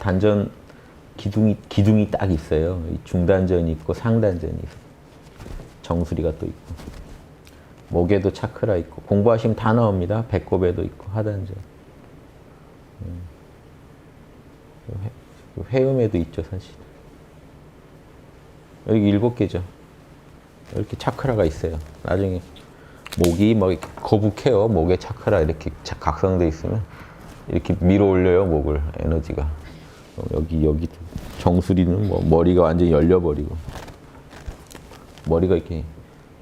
단전 기둥이 딱 있어요. 중단전이 있고 상단전이 있고 정수리가 또 있고 목에도 차크라 있고 공부하시면 다 나옵니다. 배꼽에도 있고 하단전. 회음에도 있죠 사실. 여기 7개죠. 이렇게 차크라가 있어요. 나중에 목이 뭐 거북해요. 목에 차크라 이렇게 각성돼 있으면 이렇게 밀어 올려요 목을 에너지가. 여기 정수리는 뭐 머리가 완전히 열려버리고 머리가 이렇게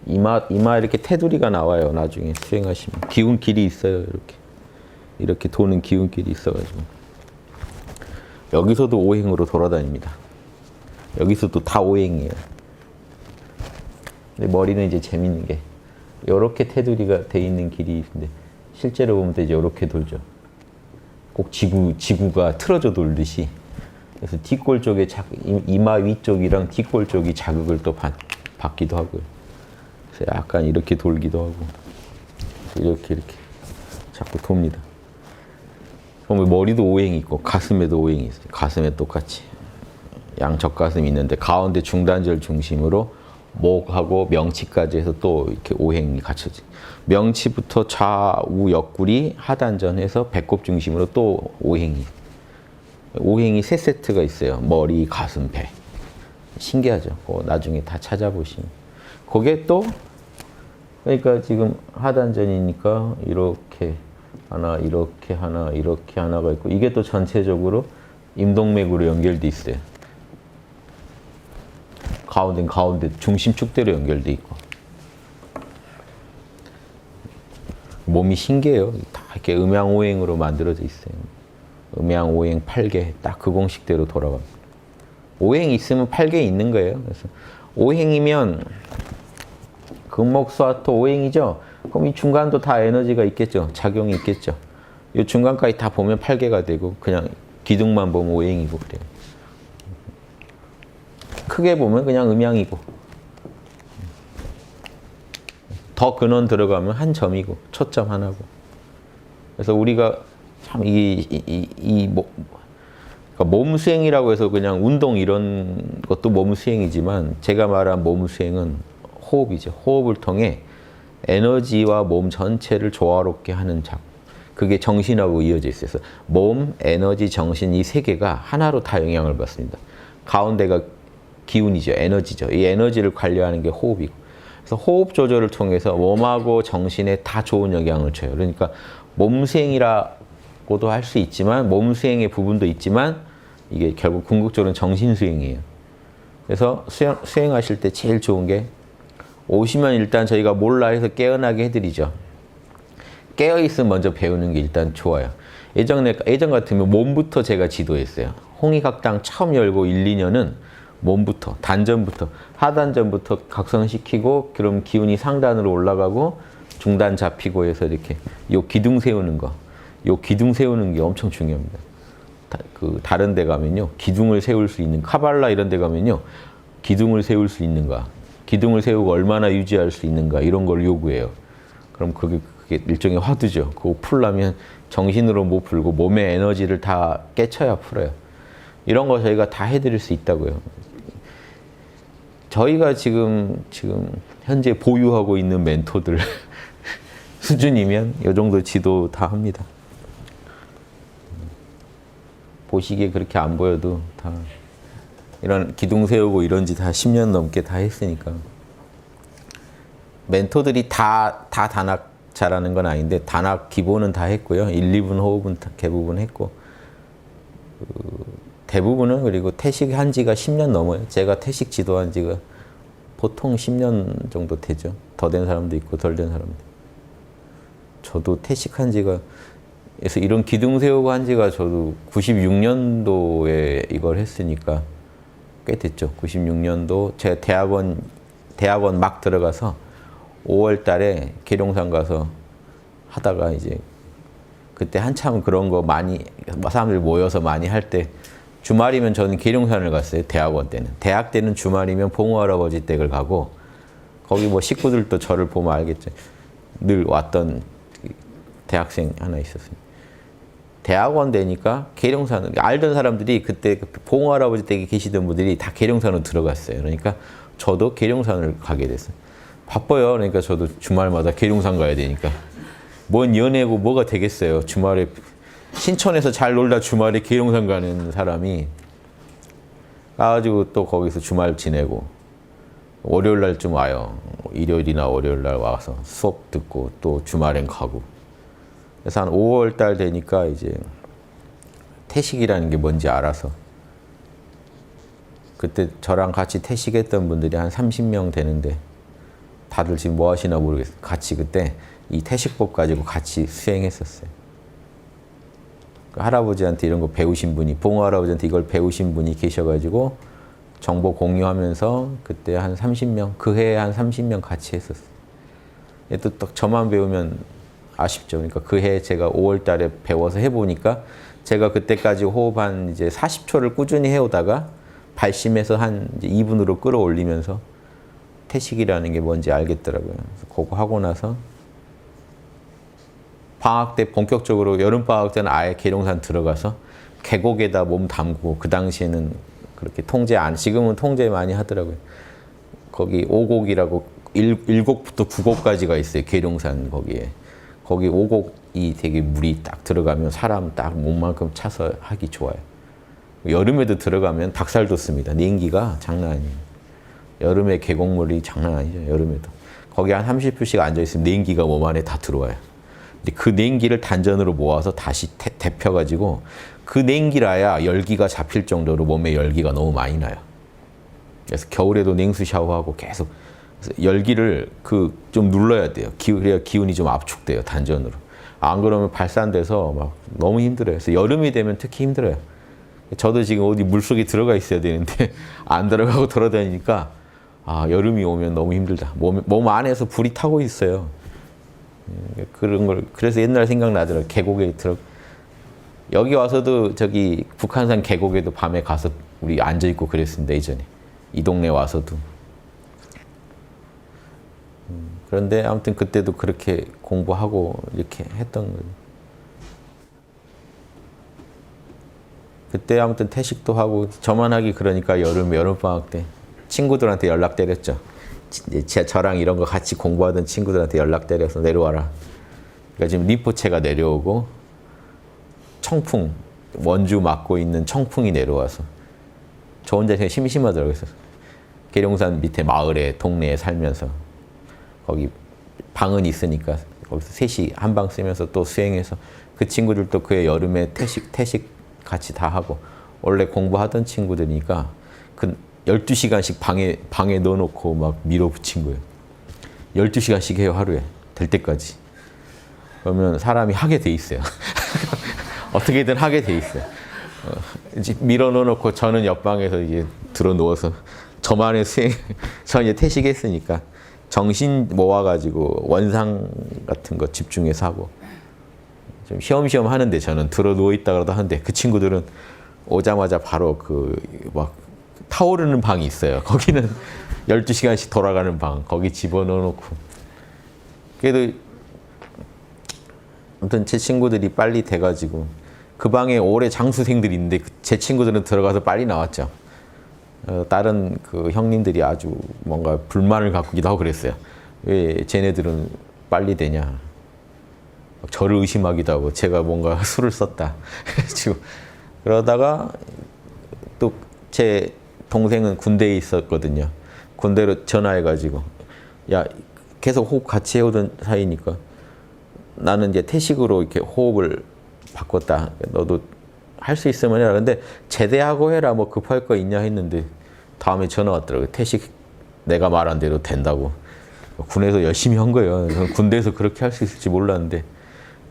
이마 이렇게 테두리가 나와요. 나중에 수행하시면 기운길이 있어요. 이렇게 도는 기운길이 있어가지고 여기서도 오행으로 돌아다닙니다. 여기서도 다 오행이에요. 근데 머리는 이제 재밌는 게 이렇게 테두리가 돼 있는 길이 있는데 실제로 보면 또 이제 이렇게 돌죠. 꼭 지구가 틀어져 돌듯이. 그래서 뒷골 쪽에 이마 위쪽이랑 뒷골 쪽이 자극을 또 받기도 하고요. 그래서 약간 이렇게 돌기도 하고 이렇게 자꾸 돕니다. 그럼 머리도 오행이 있고 가슴에도 오행이 있어요. 가슴에 똑같이 양쪽 가슴이 있는데 가운데 중단절 중심으로 목하고 명치까지 해서 또 이렇게 오행이 갖춰져. 명치부터 좌우 옆구리 하단전해서 배꼽 중심으로 또 오행이 세 세트가 있어요. 머리, 가슴, 배. 신기하죠. 나중에 다 찾아보시면. 그게 또 그러니까 지금 하단전이니까 이렇게 하나, 이렇게 하나, 이렇게 하나가 있고 이게 또 전체적으로 임동맥으로 연결돼 있어요. 가운데 중심 축대로 연결돼 있고 몸이 신기해요. 다 이렇게 음양오행으로 만들어져 있어요. 음양오행 8개 딱 그 공식대로 돌아갑니다. 오행이 있으면 8개 있는 거예요. 그래서 오행이면 금목수화토 오행이죠. 그럼 이 중간도 다 에너지가 있겠죠. 작용이 있겠죠. 이 중간까지 다 보면 8개가 되고 그냥 기둥만 보면 오행이고 그래요. 크게 보면 그냥 음양이고 더 근원 들어가면 한 점이고 초점 하나고. 그래서 우리가 참 그러니까 몸 수행이라고 해서 그냥 운동 이런 것도 몸 수행이지만 제가 말한 몸 수행은 호흡이죠. 호흡을 통해 에너지와 몸 전체를 조화롭게 하는 작. 그게 정신하고 이어져 있어요. 몸, 에너지, 정신 이 세 개가 하나로 다 영향을 받습니다. 가운데가 기운이죠. 에너지죠. 이 에너지를 관리하는 게 호흡이고. 그래서 호흡 조절을 통해서 몸하고 정신에 다 좋은 영향을 줘요. 그러니까 몸 수행이라고도 할 수 있지만 몸 수행의 부분도 있지만 이게 결국 궁극적으로는 정신 수행이에요. 그래서 수행하실 때 제일 좋은 게 오시면 일단 저희가 몰라 해서 깨어나게 해드리죠. 깨어있으면 먼저 배우는 게 일단 좋아요. 예전 같으면 몸부터 제가 지도했어요. 홍익학당 처음 열고 1, 2년은 몸부터, 단전부터, 하단전부터 각성시키고 그럼 기운이 상단으로 올라가고 중단 잡히고 해서 이렇게 요 기둥 세우는 거, 요 기둥 세우는 게 엄청 중요합니다. 다른 데 가면요. 기둥을 세울 수 있는, 카발라 이런 데 가면요. 기둥을 세울 수 있는가, 기둥을 세우고 얼마나 유지할 수 있는가 이런 걸 요구해요. 그럼 그게 일종의 화두죠. 그거 풀려면 정신으로 못 풀고 몸의 에너지를 다 깨쳐야 풀어요. 이런 거 저희가 다 해드릴 수 있다고요. 저희가 지금 현재 보유하고 있는 멘토들 수준이면 이 정도 지도 다 합니다. 보시기에 그렇게 안 보여도 다 이런 기둥 세우고 이런 짓 다 10년 넘게 다 했으니까. 멘토들이 다 단학 잘하는 건 아닌데 단학 기본은 다 했고요. 1, 2분 호흡은 대부분 했고 대부분은 그리고 퇴식한 지가 10년 넘어요. 제가 퇴식 지도한 지가 보통 10년 정도 되죠. 더 된 사람도 있고 덜 된 사람도. 저도 퇴식한 지가 그래서 이런 기둥 세우고 한 지가 저도 96년도에 이걸 했으니까 꽤 됐죠. 96년도 제가 대학원 막 들어가서 5월 달에 계룡산 가서 하다가 이제 그때 한참 그런 거 많이 사람들 모여서 많이 할 때 주말이면 저는 계룡산을 갔어요. 대학원 때는. 대학 때는 주말이면 봉호 할아버지 댁을 가고 거기 뭐 식구들도 저를 보면 알겠죠. 늘 왔던 대학생 하나 있었어요. 대학원 되니까 계룡산 알던 사람들이 그때 봉호 할아버지 댁에 계시던 분들이 다 계룡산으로 들어갔어요. 그러니까 저도 계룡산을 가게 됐어요. 바빠요. 그러니까 저도 주말마다 계룡산 가야 되니까. 뭔 연애고 뭐가 되겠어요. 주말에 신촌에서 잘 놀다 주말에 계룡산 가는 사람이 가가지고 또 거기서 주말 지내고 월요일 날쯤 와요. 일요일이나 월요일 날 와서 수업 듣고 또 주말엔 가고. 그래서 한 5월 달 되니까 이제 태식이라는 게 뭔지 알아서 그때 저랑 같이 태식했던 분들이 한 30명 되는데 다들 지금 뭐 하시나 모르겠어요. 같이 그때 이 태식법 가지고 같이 수행했었어요. 그 할아버지한테 이런 거 배우신 분이, 봉호 할아버지한테 이걸 배우신 분이 계셔가지고 정보 공유하면서 그때 한 30명, 그 해에 한 30명 같이 했었어요. 또 저만 배우면 아쉽죠. 그러니까 그 해에 제가 5월 달에 배워서 해보니까 제가 그때까지 호흡 한 이제 40초를 꾸준히 해오다가 발심해서 한 이제 2분으로 끌어올리면서 태식이라는 게 뭔지 알겠더라고요. 그래서 그거 하고 나서 방학 때 본격적으로 여름방학 때는 아예 계룡산 들어가서 계곡에다 몸 담그고 그 당시에는 그렇게 통제 안, 지금은 통제 많이 하더라고요. 거기 5곡이라고 1곡부터 9곡까지가 있어요. 계룡산 거기에. 거기 5곡이 되게 물이 딱 들어가면 사람 딱 몸만큼 차서 하기 좋아요. 여름에도 들어가면 닭살 돋습니다. 냉기가 장난 아니에요. 여름에 계곡물이 장난 아니죠. 여름에도. 거기 한 30분씩 앉아있으면 냉기가 몸 안에 다 들어와요. 근데 그 냉기를 단전으로 모아서 다시 데펴가지고 그 냉기라야 열기가 잡힐 정도로 몸에 열기가 너무 많이 나요. 그래서 겨울에도 냉수 샤워하고 계속 열기를 좀 눌러야 돼요. 그래야 기운이 좀 압축돼요. 단전으로. 안 그러면 발산돼서 막 너무 힘들어요. 그래서 여름이 되면 특히 힘들어요. 저도 지금 어디 물속에 들어가 있어야 되는데 안 들어가고 돌아다니니까 아, 여름이 오면 너무 힘들다. 몸 안에서 불이 타고 있어요. 그런 걸 그래서 옛날 생각나더라고요. 계곡에 여기 와서도 저기 북한산 계곡에도 밤에 가서 우리 앉아 있고 그랬습니다. 예전에 이 동네 와서도. 그런데 아무튼 그때도 그렇게 공부하고 이렇게 했던 거죠. 그때 아무튼 태식도 하고 저만 하기 그러니까 여름방학 때 친구들한테 연락 때렸죠. 저랑 이런 거 같이 공부하던 친구들한테 연락 때려서 내려와라. 그러니까 지금 림포체가 내려오고 청풍, 원주 맡고 있는 청풍이 내려와서 저 혼자 그냥 심심하더라고요. 계룡산 밑에 마을에 동네에 살면서 거기 방은 있으니까 거기서 셋이 한 방 쓰면서 또 수행해서 그 친구들도 그해 여름에 태식 같이 다 하고 원래 공부하던 친구들이니까 그 12시간씩 방에 넣어놓고 막 밀어붙인 거예요. 12시간씩 해요, 하루에. 될 때까지. 그러면 사람이 하게 돼 있어요. 어떻게든 하게 돼 있어요. 이제 밀어 넣어놓고 저는 옆방에서 이제 들어 누워서 저만의 수행, 저 이제 태식했으니까 정신 모아가지고 원상 같은 거 집중해서 하고 좀 쉬엄쉬엄 하는데 저는 들어 누워 있다가도 하는데 그 친구들은 오자마자 바로 막 타오르는 방이 있어요. 거기는 12시간씩 돌아가는 방. 거기 집어넣어 놓고. 그래도 아무튼 제 친구들이 빨리 돼가지고 그 방에 오래 장수생들이 있는데 제 친구들은 들어가서 빨리 나왔죠. 다른 그 형님들이 아주 뭔가 불만을 갖기도 하고 그랬어요. 왜 쟤네들은 빨리 되냐. 저를 의심하기도 하고 제가 뭔가 술을 썼다. 그러다가 또 제 동생은 군대에 있었거든요. 군대로 전화해가지고 야 계속 호흡 같이 해오던 사이니까 나는 이제 태식으로 이렇게 호흡을 바꿨다. 너도 할 수 있으면 해라. 근데 제대하고 해라. 뭐 급할 거 있냐 했는데 다음에 전화 왔더라고요. 태식 내가 말한 대로 된다고. 군에서 열심히 한 거예요. 군대에서 그렇게 할 수 있을지 몰랐는데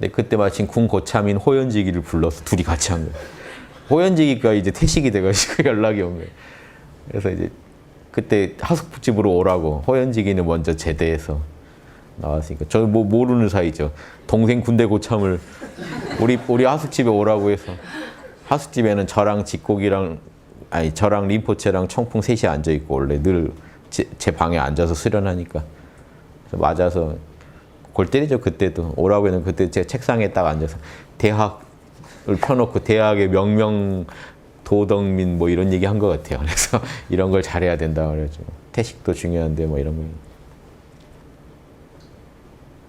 근데 그때 마침 군 고참인 호연지기를 불러서 둘이 같이 한 거예요. 호연지기가 이제 태식이 돼가지고 연락이 온 거예요. 그래서 이제 그때 하숙집으로 오라고 호연지기는 먼저 제대해서 나왔으니까 저는 뭐 모르는 사이죠. 동생 군대 고참을 우리 하숙집에 오라고 해서 하숙집에는 저랑 직곡이랑 저랑 림포체랑 청풍 셋이 앉아 있고 원래 늘 제 방에 앉아서 수련하니까 그래서 맞아서 골 때리죠. 그때도 오라고 했는데 그때 제 책상에 딱 앉아서 대학 펴놓고 대학의 명명 도덕민 뭐 이런 얘기 한 것 같아요. 그래서 이런 걸 잘해야 된다 그래가지고 태식도 중요한데 뭐 이런 거.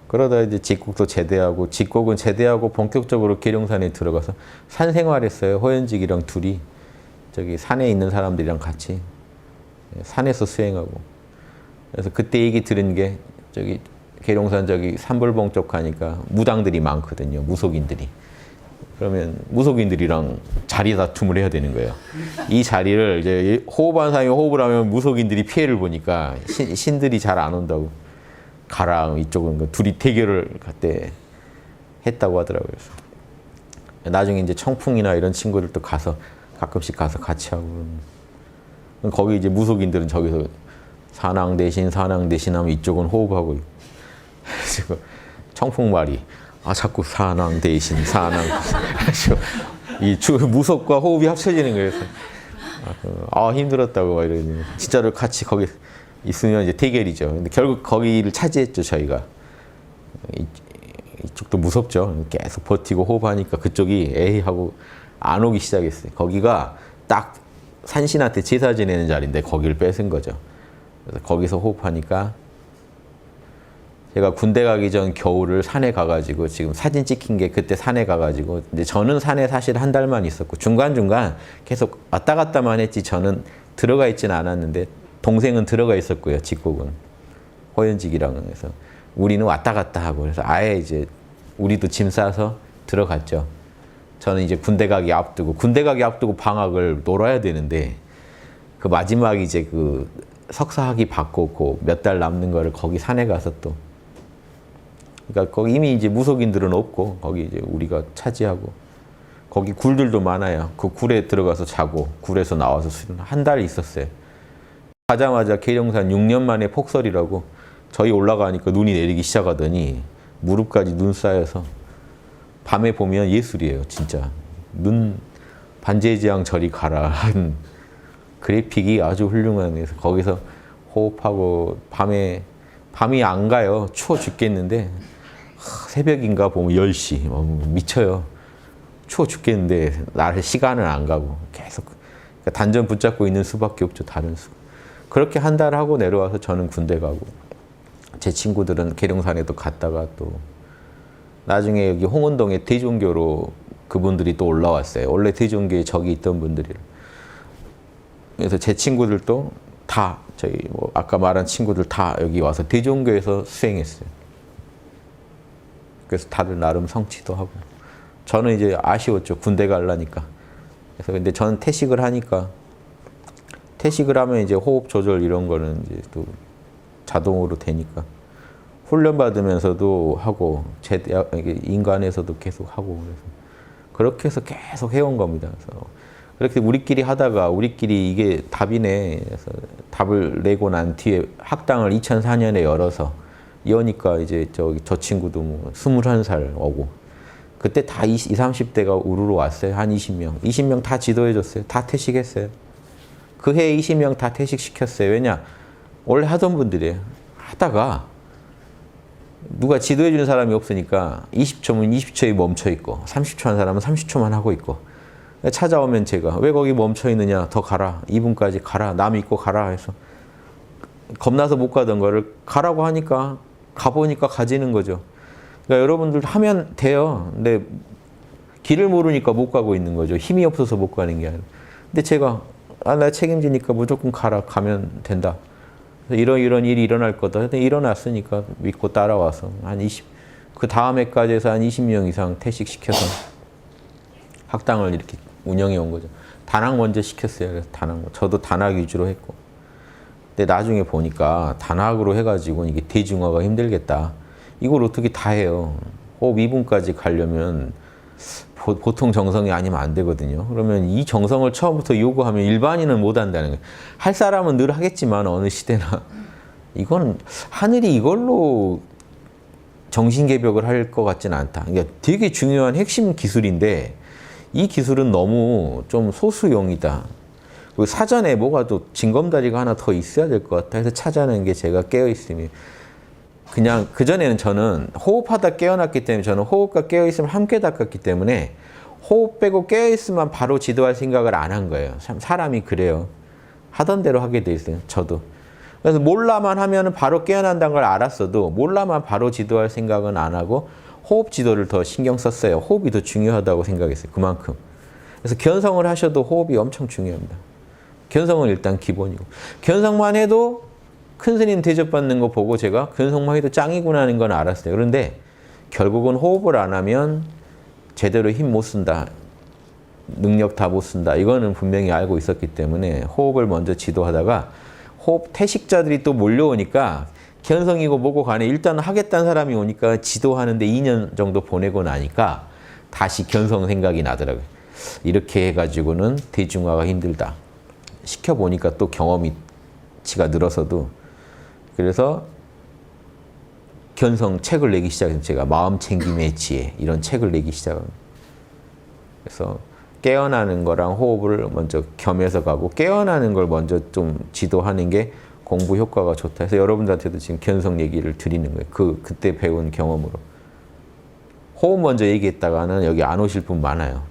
그러다 이제 직국도 제대하고 직국은 제대하고 본격적으로 계룡산에 들어가서 산 생활했어요. 호연직이랑 둘이 저기 산에 있는 사람들이랑 같이 산에서 수행하고. 그래서 그때 얘기 들은 게 저기 계룡산 저기 삼불봉 쪽 가니까 무당들이 많거든요. 무속인들이. 그러면 무속인들이랑 자리 다툼을 해야 되는 거예요. 이 자리를 이제 호흡한 사람이 호흡을 하면 무속인들이 피해를 보니까 신들이 잘 안 온다고. 가라 이쪽은 둘이 대결을 그때 했다고 하더라고요. 나중에 이제 청풍이나 이런 친구들도 가서 가끔씩 가서 같이 하고. 거기 이제 무속인들은 저기서 산왕 대신 하면 이쪽은 호흡하고 있고. 그래서 청풍말이 자꾸 산왕 대신 이 무속과 호흡이 합쳐지는 거예요. 힘들었다고 막 이러니 진짜로 같이 거기 있으면 이제 대결이죠. 근데 결국 거기를 차지했죠, 저희가. 이쪽도 무섭죠. 계속 버티고 호흡하니까 그쪽이 에이 하고 안 오기 시작했어요. 거기가 딱 산신한테 제사 지내는 자리인데 거기를 뺏은 거죠. 그래서 거기서 호흡하니까 제가 군대 가기 전 겨울을 산에 가가지고 지금 사진 찍힌 게 그때 산에 가가지고 근데 저는 산에 사실 한 달만 있었고 중간중간 계속 왔다 갔다만 했지 저는 들어가 있지는 않았는데 동생은 들어가 있었고요. 직국은 호연직이랑은. 그래서 우리는 왔다 갔다 하고 그래서 아예 이제 우리도 짐 싸서 들어갔죠. 저는 이제 군대 가기 앞두고 방학을 놀아야 되는데 그 마지막 이제 그 석사학위 받고 몇 달 남는 거를 거기 산에 가서 또 그러니까 거기 이미 이제 무속인들은 없고 거기 이제 우리가 차지하고 거기 굴들도 많아요. 그 굴에 들어가서 자고 굴에서 나와서 한 달 있었어요. 가자마자 계룡산 6년 만에 폭설이라고 저희 올라가니까 눈이 내리기 시작하더니 무릎까지 눈 쌓여서 밤에 보면 예술이에요. 진짜 눈 반제지향 저리 가라 한 그래픽이 아주 훌륭한. 그래서 거기서 호흡하고 밤이 안 가요. 추워 죽겠는데 새벽인가 보면 10시 미쳐요. 추워 죽겠는데 날 시간은 안 가고 계속 그러니까 단전 붙잡고 있는 수밖에 없죠. 다른 수. 그렇게 한 달 하고 내려와서 저는 군대 가고 제 친구들은 계룡산에도 갔다가 또 나중에 여기 홍은동에 대종교로 그분들이 또 올라왔어요. 원래 대종교에 저기 있던 분들이. 그래서 제 친구들도 다 저희 뭐 아까 말한 친구들 다 여기 와서 대종교에서 수행했어요. 그래서 다들 나름 성취도 하고. 저는 이제 아쉬웠죠. 군대 가려니까. 그래서 근데 저는 태식을 하니까 태식을 하면 이제 호흡 조절 이런 거는 이제 또 자동으로 되니까 훈련 받으면서도 하고 인간에서도 계속 하고 그래서 그렇게 해서 계속 해온 겁니다. 그래서 그렇게 우리끼리 하다가 우리끼리 이게 답이네. 그래서 답을 내고 난 뒤에 학당을 2004년에 열어서 여니까 이제 저 친구도 뭐 21살 오고 그때 다 20, 30대가 우르르 왔어요. 한 20명. 20명 다 지도해줬어요. 다 퇴식했어요. 그 해에 20명 다 퇴식시켰어요. 왜냐? 원래 하던 분들이에요. 하다가 누가 지도해주는 사람이 없으니까 20초면 20초에 멈춰있고 30초 한 사람은 30초만 하고 있고 찾아오면 제가 왜 거기 멈춰있느냐 더 가라 2분까지 가라 남 있고 가라 해서 겁나서 못 가던 거를 가라고 하니까 가보니까 가지는 거죠. 그러니까 여러분들 하면 돼요. 근데 길을 모르니까 못 가고 있는 거죠. 힘이 없어서 못 가는 게 아니라. 근데 제가 나 책임지니까 무조건 가라. 가면 된다. 이런 일이 일어날 거다. 근데 일어났으니까 믿고 따라와서 그 다음 해까지 해서 한 20명 이상 퇴식시켜서 학당을 이렇게 운영해 온 거죠. 단학 먼저 시켰어요. 그래서 저도 단학 위주로 했고. 근데 나중에 보니까 단학으로 해가지고 이게 대중화가 힘들겠다. 이걸 어떻게 다 해요. 호흡 2분까지 가려면 보통 정성이 아니면 안 되거든요. 그러면 이 정성을 처음부터 요구하면 일반인은 못 한다는 거예요. 할 사람은 늘 하겠지만 어느 시대나 이건 하늘이 이걸로 정신개벽을 할 것 같지는 않다. 그러니까 되게 중요한 핵심 기술인데 이 기술은 너무 좀 소수용이다. 그리고 사전에 뭐가 또 징검다리가 하나 더 있어야 될 것 같다 해서 찾아낸 게 제가 깨어있음이 그냥 그전에는 저는 호흡하다 깨어났기 때문에 저는 호흡과 깨어있음을 함께 닦았기 때문에 호흡 빼고 깨어있으면 바로 지도할 생각을 안 한 거예요. 참 사람이 그래요. 하던 대로 하게 돼 있어요. 저도. 그래서 몰라만 하면 바로 깨어난다는 걸 알았어도 몰라만 바로 지도할 생각은 안 하고 호흡 지도를 더 신경 썼어요. 호흡이 더 중요하다고 생각했어요. 그만큼. 그래서 견성을 하셔도 호흡이 엄청 중요합니다. 견성은 일단 기본이고. 견성만 해도 큰 스님 대접받는 거 보고 제가 견성만 해도 짱이구나 하는 건 알았어요. 그런데 결국은 호흡을 안 하면 제대로 힘 못 쓴다. 능력 다 못 쓴다. 이거는 분명히 알고 있었기 때문에 호흡을 먼저 지도하다가 호흡 태식자들이 또 몰려오니까 견성이고 뭐고 간에 일단 하겠다는 사람이 오니까 지도하는데 2년 정도 보내고 나니까 다시 견성 생각이 나더라고요. 이렇게 해가지고는 대중화가 힘들다. 시켜보니까 또 경험치가 늘어서도 그래서 견성 책을 내기 시작했어요. 제가 마음 챙김의 지혜 이런 책을 내기 시작합니다. 그래서 깨어나는 거랑 호흡을 먼저 겸해서 가고 깨어나는 걸 먼저 좀 지도하는 게 공부 효과가 좋다 해서 여러분들한테도 지금 견성 얘기를 드리는 거예요. 그때 배운 경험으로. 호흡 먼저 얘기했다가는 여기 안 오실 분 많아요.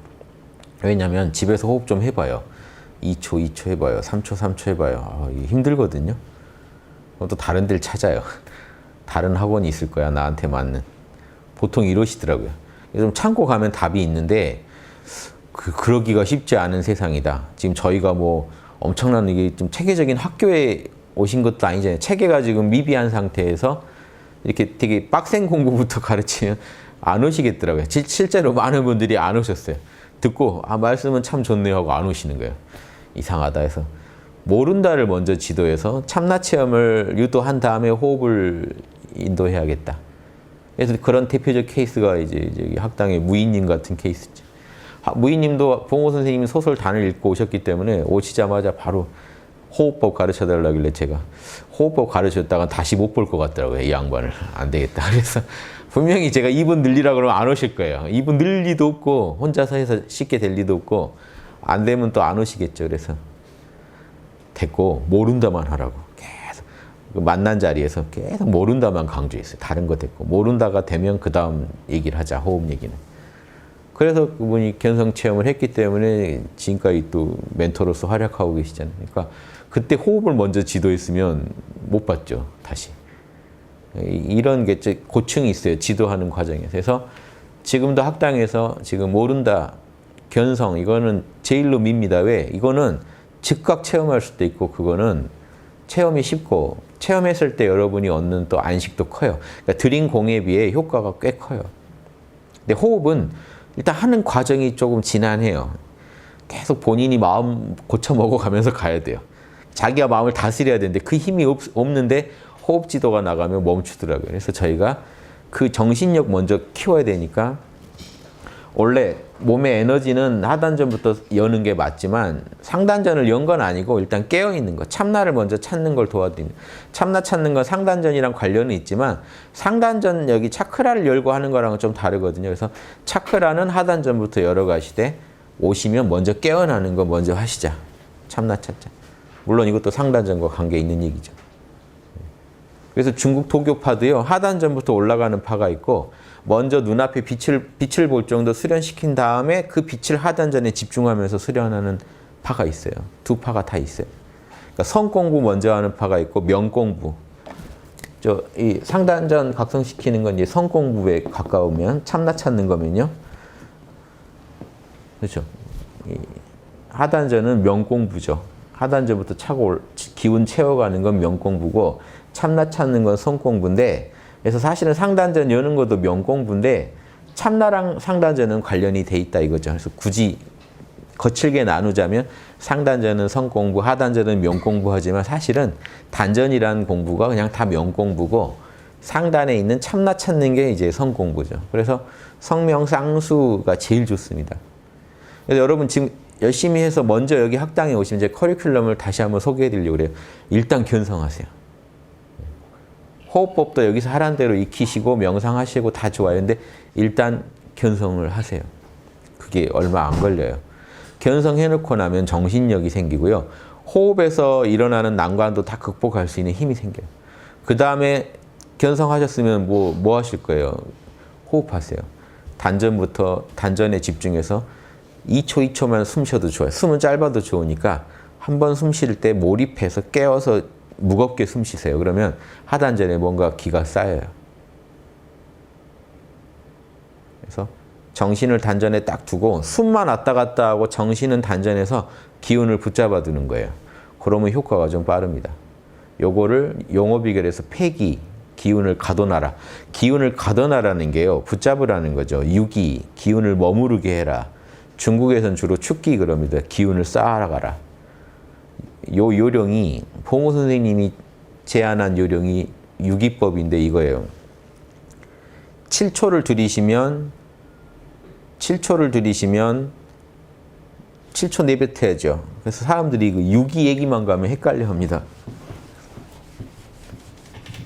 왜냐면 집에서 호흡 좀 해봐요. 2초, 2초 해봐요. 3초, 3초 해봐요. 이게 힘들거든요. 또 다른 데를 찾아요. 다른 학원이 있을 거야. 나한테 맞는. 보통 이러시더라고요. 좀 참고 가면 답이 있는데 그러기가 쉽지 않은 세상이다. 지금 저희가 뭐 엄청난 이게 좀 체계적인 학교에 오신 것도 아니잖아요. 체계가 지금 미비한 상태에서 이렇게 되게 빡센 공부부터 가르치면 안 오시겠더라고요. 실제로 많은 분들이 안 오셨어요. 듣고 말씀은 참 좋네요 하고 안 오시는 거예요. 이상하다 해서 모른다를 먼저 지도해서 참나 체험을 유도한 다음에 호흡을 인도해야겠다. 그래서 그런 대표적 케이스가 이제 학당의 무인님 같은 케이스죠. 무인님도 봉호 선생님이 소설 단을 읽고 오셨기 때문에 오시자마자 바로 호흡법 가르쳐 달라길래 제가 호흡법 가르쳤다가 다시 못 볼 것 같더라고요. 이 양반을. 안 되겠다. 그래서 분명히 제가 2분 늘리라 그러면 안 오실 거예요. 2분 늘 리도 없고 혼자서 해서 쉽게 될 리도 없고 안 되면 또 안 오시겠죠. 그래서 됐고 모른다만 하라고 계속 만난 자리에서 계속 모른다만 강조했어요. 다른 거 됐고 모른다가 되면 그 다음 얘기를 하자. 호흡 얘기는. 그래서 그분이 견성 체험을 했기 때문에 지금까지 또 멘토로서 활약하고 계시잖아요. 그러니까 그때 호흡을 먼저 지도했으면 못 봤죠. 다시. 이런 게 고충이 있어요. 지도하는 과정에서. 그래서 지금도 학당에서 지금 모른다, 견성 이거는 제일로 밉니다. 왜? 이거는 즉각 체험할 수도 있고 그거는 체험이 쉽고 체험했을 때 여러분이 얻는 또 안식도 커요. 그러니까 드린 공에 비해 효과가 꽤 커요. 근데 호흡은 일단 하는 과정이 조금 지난해요. 계속 본인이 마음 고쳐 먹어가면서 가야 돼요. 자기가 마음을 다스려야 되는데 그 힘이 없는데 호흡 지도가 나가면 멈추더라고요. 그래서 저희가 그 정신력 먼저 키워야 되니까 원래 몸의 에너지는 하단전부터 여는 게 맞지만 상단전을 연 건 아니고 일단 깨어있는 거, 참나를 먼저 찾는 걸 도와드리는 참나 찾는 건 상단전이랑 관련은 있지만 상단전 여기 차크라를 열고 하는 거랑은 좀 다르거든요. 그래서 차크라는 하단전부터 열어가시되 오시면 먼저 깨어나는 거 먼저 하시자. 참나 찾자. 물론 이것도 상단전과 관계 있는 얘기죠. 그래서 중국 도교파도요. 하단전부터 올라가는 파가 있고 먼저 눈앞에 빛을 볼 정도 수련시킨 다음에 그 빛을 하단전에 집중하면서 수련하는 파가 있어요. 두 파가 다 있어요. 그러니까 성공부 먼저 하는 파가 있고 명공부. 이 상단전 각성시키는 건 이제 성공부에 가까우면 참나 찾는 거면요. 그렇죠. 하단전은 명공부죠. 하단전부터 차고 기운 채워가는 건 명공부고 참나 찾는 건 성공부인데 그래서 사실은 상단전 여는 것도 명공부인데 참나랑 상단전은 관련이 돼 있다 이거죠. 그래서 굳이 거칠게 나누자면 상단전은 성공부, 하단전은 명공부 하지만 사실은 단전이라는 공부가 그냥 다 명공부고 상단에 있는 참나 찾는 게 이제 성공부죠. 그래서 성명쌍수가 제일 좋습니다. 그래서 여러분 지금 열심히 해서 먼저 여기 학당에 오시면 이제 커리큘럼을 다시 한번 소개해 드리려고 그래요. 일단 견성하세요. 호흡법도 여기서 하라는 대로 익히시고 명상하시고 다 좋아요. 근데 일단 견성을 하세요. 그게 얼마 안 걸려요. 견성해놓고 나면 정신력이 생기고요. 호흡에서 일어나는 난관도 다 극복할 수 있는 힘이 생겨요. 그 다음에 견성하셨으면 뭐 하실 거예요? 호흡하세요. 단전부터 단전에 집중해서 2초, 2초만 숨 쉬어도 좋아요. 숨은 짧아도 좋으니까 한 번 숨 쉴 때 몰입해서 깨워서 무겁게 숨 쉬세요. 그러면 하단전에 뭔가 기가 쌓여요. 그래서 정신을 단전에 딱 두고 숨만 왔다 갔다 하고 정신은 단전에서 기운을 붙잡아 두는 거예요. 그러면 효과가 좀 빠릅니다. 요거를 용어 비결에서 폐기, 기운을 가둬놔라. 기운을 가둬놔라는 게요. 붙잡으라는 거죠. 유기, 기운을 머무르게 해라. 중국에서는 주로 축기 그럽니다. 기운을 쌓아가라. 요 요령이 봉호 선생님이 제안한 요령이 유기법인데 이거예요. 7초를 들이시면 7초 내뱉어야죠. 그래서 사람들이 그 유기 얘기만 가면 헷갈려 합니다.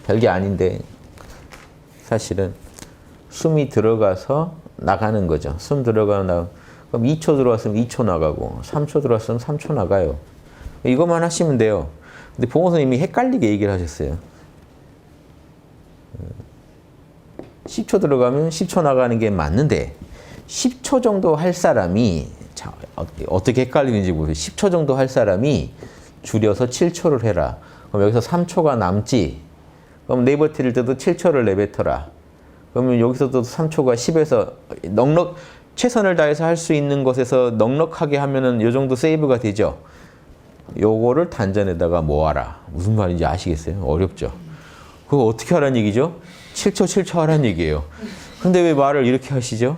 별게 아닌데 사실은 숨이 들어가서 나가는 거죠. 숨 들어가고 나가고 그럼 2초 들어왔으면 2초 나가고 3초 들어왔으면 3초 나가요. 이것만 하시면 돼요. 근데 봉호 선생님이 헷갈리게 얘기를 하셨어요. 10초 들어가면 10초 나가는 게 맞는데 10초 정도 할 사람이 자, 어떻게 헷갈리는지 모르겠어요. 10초 정도 할 사람이 줄여서 7초를 해라. 그럼 여기서 3초가 남지. 그럼 내버틸 때도 7초를 내뱉어라. 그러면 여기서도 3초가 10에서 최선을 다해서 할 수 있는 것에서 넉넉하게 하면은 요 정도 세이브가 되죠. 요거를 단전에다가 모아라. 무슨 말인지 아시겠어요? 어렵죠? 그거 어떻게 하라는 얘기죠? 7초 하라는 얘기예요. 근데 왜 말을 이렇게 하시죠?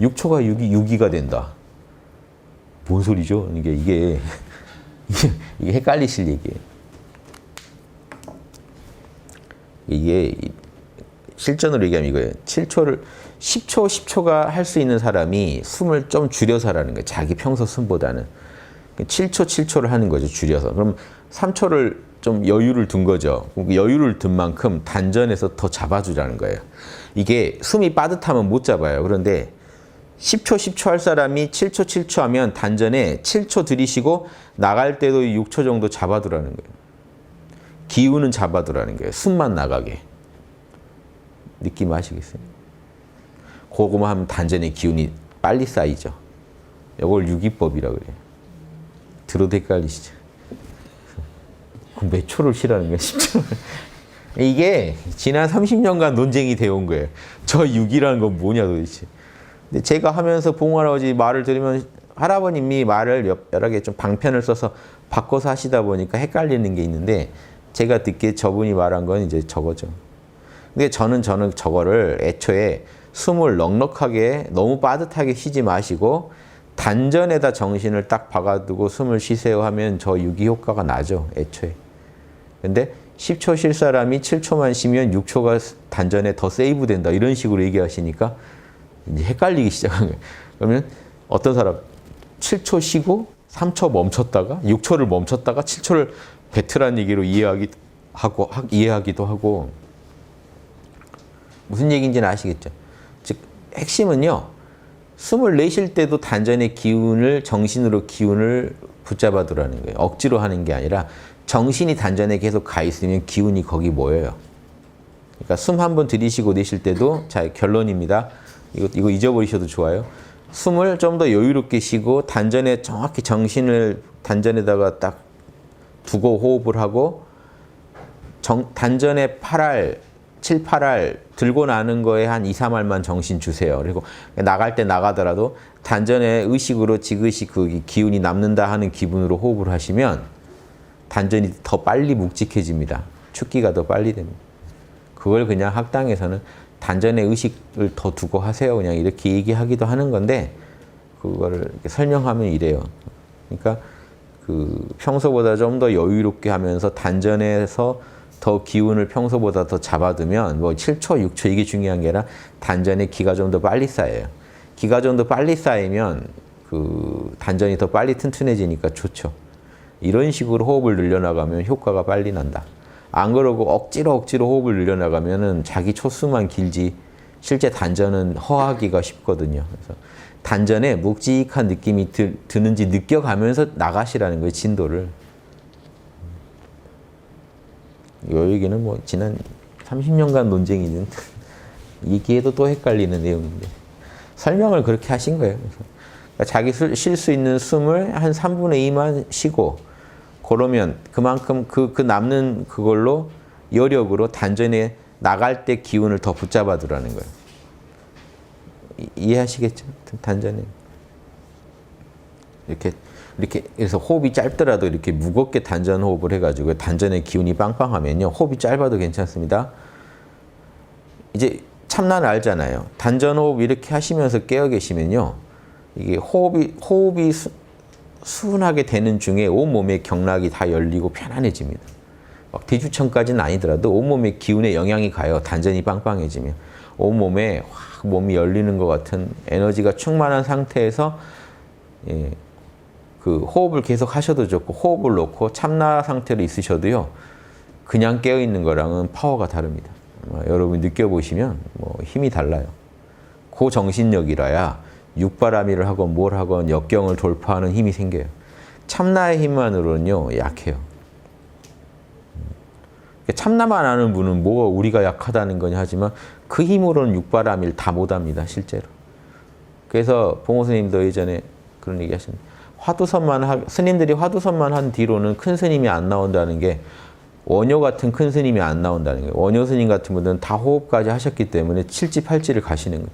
6초가 6이가 된다. 뭔 소리죠? 이게 헷갈리실 얘기예요. 이게 실전으로 얘기하면 이거예요. 10초가 할 수 있는 사람이 숨을 좀 줄여서 하라는 거예요. 자기 평소 숨보다는. 7초를 하는 거죠. 줄여서. 그럼 3초를 좀 여유를 둔 거죠. 여유를 둔 만큼 단전에서 더 잡아주라는 거예요. 이게 숨이 빠듯하면 못 잡아요. 그런데 10초 할 사람이 7초 하면 단전에 7초 들이쉬고 나갈 때도 6초 정도 잡아두라는 거예요. 기운은 잡아두라는 거예요. 숨만 나가게. 느낌 아시겠어요? 그거만 하면 단전에 기운이 빨리 쌓이죠. 이걸 유기법이라고 그래요. 들어도 헷갈리시죠? 그럼 몇 초를 쉬라는 거야, 10초를. 이게 지난 30년간 논쟁이 되어 온 거예요. 저 유기라는 건 뭐냐 도대체. 근데 제가 하면서 봉호 할아버지 말을 들으면 할아버님이 말을 여러 개 좀 방편을 써서 바꿔서 하시다 보니까 헷갈리는 게 있는데 제가 듣기에 저분이 말한 건 이제 저거죠. 근데 저는 저거를 애초에 숨을 넉넉하게 너무 빠듯하게 쉬지 마시고 단전에다 정신을 딱 박아두고 숨을 쉬세요 하면 저 유기 효과가 나죠. 애초에. 근데 10초 쉴 사람이 7초만 쉬면 6초가 단전에 더 세이브 된다. 이런 식으로 얘기하시니까 이제 헷갈리기 시작한 거예요. 그러면 어떤 사람 7초 쉬고 3초 멈췄다가 6초를 멈췄다가 7초를 뱉으라는 얘기로 이해하기도 하고 무슨 얘기인지는 아시겠죠? 즉 핵심은요. 숨을 내쉴 때도 단전의 정신으로 기운을 붙잡아 두라는 거예요. 억지로 하는 게 아니라 정신이 단전에 계속 가 있으면 기운이 거기 모여요. 그러니까 숨 한 번 들이쉬고 내쉴 때도 자 결론입니다. 이거 잊어버리셔도 좋아요. 숨을 좀 더 여유롭게 쉬고 단전에 정확히 정신을 단전에다가 딱 두고 호흡을 하고 단전에 7, 8알 들고 나는 거에 한 2, 3알만 정신 주세요. 그리고 나갈 때 나가더라도 단전에 의식으로 지그시 그 기운이 남는다 하는 기분으로 호흡을 하시면 단전이 더 빨리 묵직해집니다. 축기가 더 빨리 됩니다. 그걸 그냥 학당에서는 단전에 의식을 더 두고 하세요. 그냥 이렇게 얘기하기도 하는 건데 그거를 이렇게 설명하면 이래요. 그러니까 그 평소보다 좀 더 여유롭게 하면서 단전에서 더 기운을 평소보다 더 잡아두면 뭐 7초, 6초 이게 중요한 게 아니라 단전에 기가 좀 더 빨리 쌓여요. 기가 좀 더 빨리 쌓이면 그 단전이 더 빨리 튼튼해지니까 좋죠. 이런 식으로 호흡을 늘려나가면 효과가 빨리 난다. 안 그러고 억지로 호흡을 늘려나가면은 자기 초수만 길지 실제 단전은 허하기가 쉽거든요. 그래서 단전에 묵직한 느낌이 드는지 느껴가면서 나가시라는 거예요, 진도를. 이 얘기는 뭐 지난 30년간 논쟁이는 얘기해도 또 헷갈리는 내용인데 설명을 그렇게 하신 거예요. 그래서 그러니까 자기 쉴 수 있는 숨을 한 3분의 2만 쉬고 그러면 그만큼 그 남는 그걸로 여력으로 단전에 나갈 때 기운을 더 붙잡아 두라는 거예요. 이해하시겠죠? 단전에. 이렇게 그래서 호흡이 짧더라도 이렇게 무겁게 단전 호흡을 해가지고 단전에 기운이 빵빵하면요. 호흡이 짧아도 괜찮습니다. 이제 참나는 알잖아요. 단전 호흡 이렇게 하시면서 깨어 계시면요. 이게 호흡이 수운하게 되는 중에 온몸의 경락이 다 열리고 편안해집니다. 막 뒤주천까지는 아니더라도 온몸의 기운에 영향이 가요. 단전이 빵빵해지면. 온몸에 확 몸이 열리는 것 같은 에너지가 충만한 상태에서 그 호흡을 계속 하셔도 좋고 호흡을 놓고 참나 상태로 있으셔도요. 그냥 깨어있는 거랑은 파워가 다릅니다. 여러분이 느껴보시면 힘이 달라요. 그 정신력이라야 육바라밀을 하건 뭘 하건 역경을 돌파하는 힘이 생겨요. 참나의 힘만으로는요. 약해요. 참나만 아는 분은 뭐가 우리가 약하다는 거냐 하지만 그 힘으로는 육바라밀 다 못합니다. 실제로. 그래서 봉호 스님도 예전에 그런 얘기 하십니다. 스님들이 화두선만 한 뒤로는 큰 스님이 안 나온다는 게 원효 같은 큰 스님이 안 나온다는 거예요. 원효 스님 같은 분들은 다 호흡까지 하셨기 때문에 7지 8지를 가시는 거예요.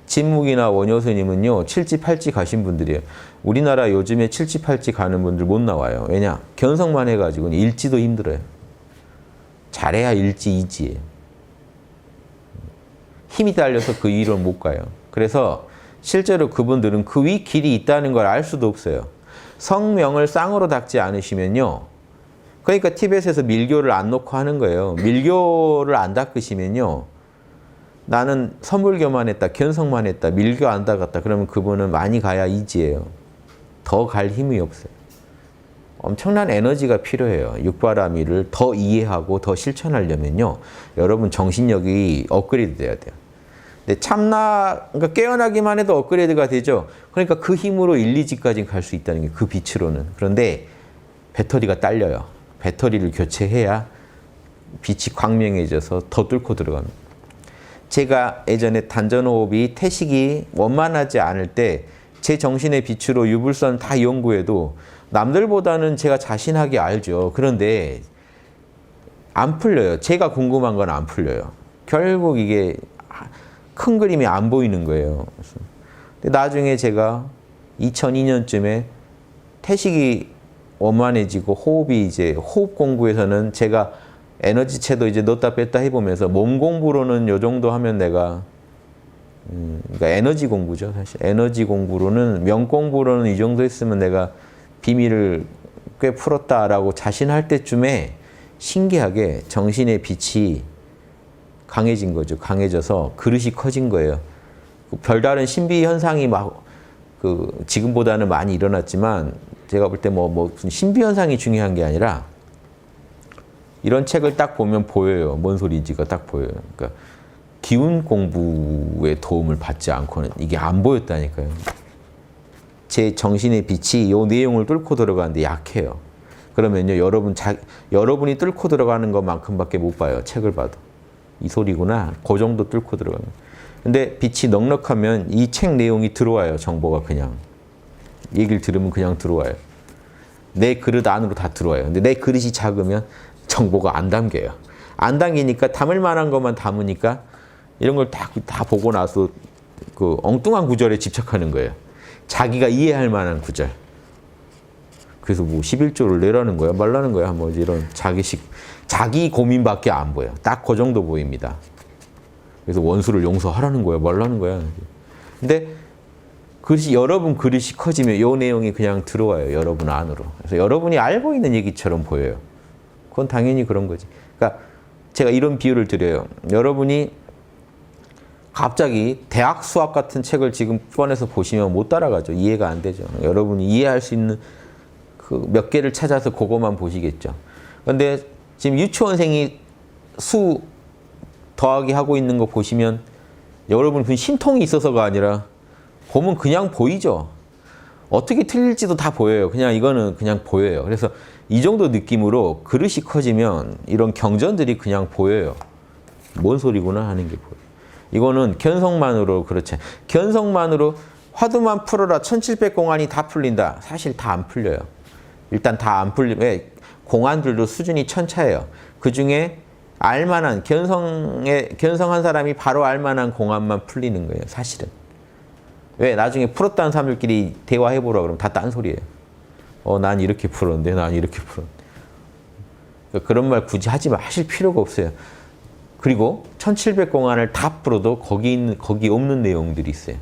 진묵이나 원효 스님은요. 7지 8지 가신 분들이에요. 우리나라 요즘에 7지 8지 가는 분들 못 나와요. 왜냐? 견성만 해가지고 일지도 힘들어요. 잘해야 일지 2지예요. 힘이 딸려서 그 위로 못 가요. 그래서 실제로 그분들은 그 위 길이 있다는 걸 알 수도 없어요. 성명을 쌍으로 닦지 않으시면요. 그러니까 티벳에서 밀교를 안 놓고 하는 거예요. 밀교를 안 닦으시면요. 나는 선불교만 했다, 견성만 했다, 밀교 안 닦았다. 그러면 그분은 많이 가야 이지예요. 더 갈 힘이 없어요. 엄청난 에너지가 필요해요. 육바라밀을 더 이해하고 더 실천하려면요. 여러분 정신력이 업그레이드 돼야 돼요. 근데 그러니까 깨어나기만 해도 업그레이드가 되죠. 그러니까 그 힘으로 1, 2지까지 갈 수 있다는 게 그 빛으로는. 그런데 배터리가 딸려요. 배터리를 교체해야 빛이 광명해져서 더 뚫고 들어갑니다. 제가 예전에 단전호흡이 태식이 원만하지 않을 때 제 정신의 빛으로 유불선 다 연구해도 남들보다는 제가 자신하게 알죠. 그런데 안 풀려요. 제가 궁금한 건 안 풀려요. 결국 이게 큰 그림이 안 보이는 거예요. 근데 나중에 제가 2002년쯤에 태식이 원만해지고 호흡이 이제 호흡 공부에서는 제가 에너지체도 이제 넣었다 뺐다 해보면서 몸 공부로는 요 정도 하면 내가 그러니까 에너지 공부죠. 사실 에너지 공부로는 명 공부로는 이 정도 했으면 내가 비밀을 꽤 풀었다라고 자신할 때쯤에 신기하게 정신의 빛이 강해진 거죠. 강해져서 그릇이 커진 거예요. 별다른 신비 현상이 지금보다는 많이 일어났지만 제가 볼 때 무슨 신비 현상이 중요한 게 아니라 이런 책을 딱 보면 보여요. 뭔 소리인지가 딱 보여요. 그러니까 기운 공부의 도움을 받지 않고는 이게 안 보였다니까요. 제 정신의 빛이 이 내용을 뚫고 들어가는데 약해요. 그러면요, 여러분이 뚫고 들어가는 것만큼밖에 못 봐요. 책을 봐도. 이 소리구나. 그 정도 뚫고 들어가면. 근데 빛이 넉넉하면 이 책 내용이 들어와요. 정보가 그냥. 얘기를 들으면 그냥 들어와요. 내 그릇 안으로 다 들어와요. 근데 내 그릇이 작으면 정보가 안 담겨요. 안 담기니까 담을 만한 것만 담으니까 이런 걸 다 보고 나서 그 엉뚱한 구절에 집착하는 거예요. 자기가 이해할 만한 구절. 그래서 11조를 내라는 거야, 말라는 거야, 이런 자기 고민밖에 안 보여. 딱 그 정도 보입니다. 그래서 원수를 용서하라는 거야, 말라는 거야. 근데 여러분 그릇이 커지면 이 내용이 그냥 들어와요, 여러분 안으로. 그래서 여러분이 알고 있는 얘기처럼 보여요. 그건 당연히 그런 거지. 그러니까 제가 이런 비유를 드려요. 여러분이 갑자기 대학 수학 같은 책을 지금 꺼내서 보시면 못 따라가죠. 이해가 안 되죠. 여러분이 이해할 수 있는 그 몇 개를 찾아서 그것만 보시겠죠. 그런데 지금 유치원생이 수 더하기 하고 있는 거 보시면 여러분 그 심통이 있어서가 아니라 보면 그냥 보이죠. 어떻게 틀릴지도 다 보여요. 그냥 이거는 그냥 보여요. 그래서 이 정도 느낌으로 그릇이 커지면 이런 경전들이 그냥 보여요. 뭔 소리구나 하는 게 보여요. 이거는 견성만으로 그렇지. 견성만으로 화두만 풀어라 1700공안이 다 풀린다. 사실 다 안 풀려요. 일단 다 안 풀리면 공안들도 수준이 천차예요. 그중에 알만한 견성한 사람이 바로 알만한 공안만 풀리는 거예요. 사실은. 왜? 나중에 풀었다는 사람들끼리 대화해보라 그러면 다 딴소리예요. 난 이렇게 풀었는데 난 이렇게 풀었는데. 그러니까 그런 말 굳이 하실 필요가 없어요. 그리고 1700공안을 다 풀어도 거기 없는 내용들이 있어요.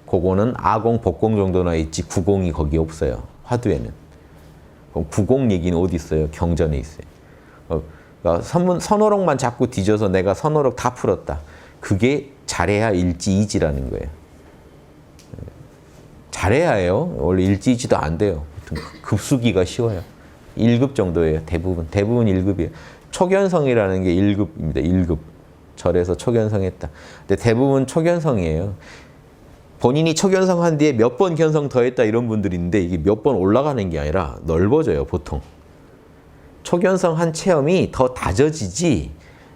그거는 아공, 법공 정도나 있지 구공이 거기 없어요. 화두에는. 그럼 구공 얘기는 어디 있어요? 경전에 있어요. 그러니까 선어록만 자꾸 뒤져서 내가 선어록 다 풀었다. 그게 잘해야 일지이지라는 거예요. 잘해야 해요. 원래 일지이지도 안 돼요. 급수기가 쉬워요. 1급 정도예요. 대부분 1급이에요. 초견성이라는 게 1급입니다. 1급. 절에서 초견성했다. 근데 대부분 초견성이에요. 본인이 초견성한 뒤에 몇 번 견성 더했다 이런 분들이 있는데 이게 몇 번 올라가는 게 아니라 넓어져요. 보통. 초견성한 체험이 더 다져지지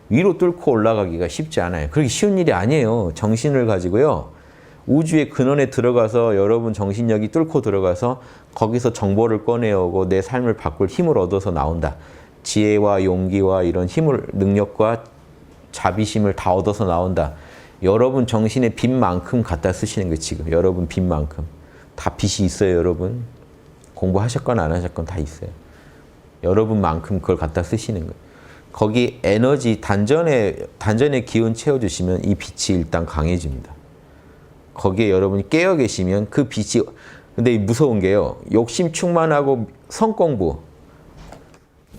위로 뚫고 올라가기가 쉽지 않아요. 그렇게 쉬운 일이 아니에요. 정신을 가지고요. 우주의 근원에 들어가서 여러분 정신력이 뚫고 들어가서 거기서 정보를 꺼내오고 내 삶을 바꿀 힘을 얻어서 나온다. 지혜와 용기와 이런 힘을, 능력과 자비심을 다 얻어서 나온다. 여러분 정신의 빚만큼 갖다 쓰시는 거예요. 지금 여러분 빚만큼. 다 빚이 있어요. 여러분. 공부하셨건 안 하셨건 다 있어요. 여러분만큼 그걸 갖다 쓰시는 거예요. 거기 에너지 단전의 기운 채워주시면 이 빛이 일단 강해집니다. 거기에 여러분이 깨어 계시면 그 빛이, 근데 무서운 게요. 욕심 충만하고 성공부,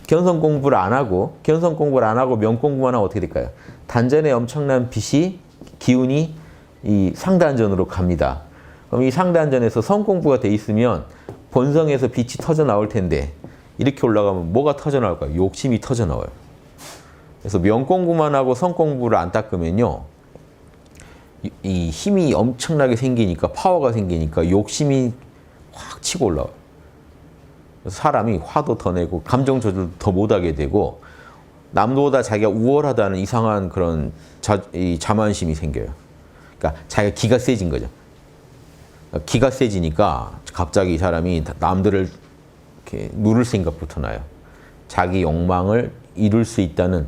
견성 공부를 안 하고 명 공부만 하면 어떻게 될까요? 단전에 엄청난 빛이, 기운이 이 상단전으로 갑니다. 그럼 이 상단전에서 성공부가 돼 있으면 본성에서 빛이 터져 나올 텐데 이렇게 올라가면 뭐가 터져 나올까요? 욕심이 터져 나와요. 그래서 명 공부만 하고 성 공부를 안 닦으면요. 이 힘이 엄청나게 생기니까, 파워가 생기니까 욕심이 확 치고 올라와요. 그래서 사람이 화도 더 내고 감정 조절도 더 못하게 되고 남보다 자기가 우월하다는 이상한 그런 자만심이 생겨요. 그러니까 자기가 기가 세진 거죠. 기가 세지니까 갑자기 사람이 남들을 이렇게 누를 생각부터 나요. 자기 욕망을 이룰 수 있다는,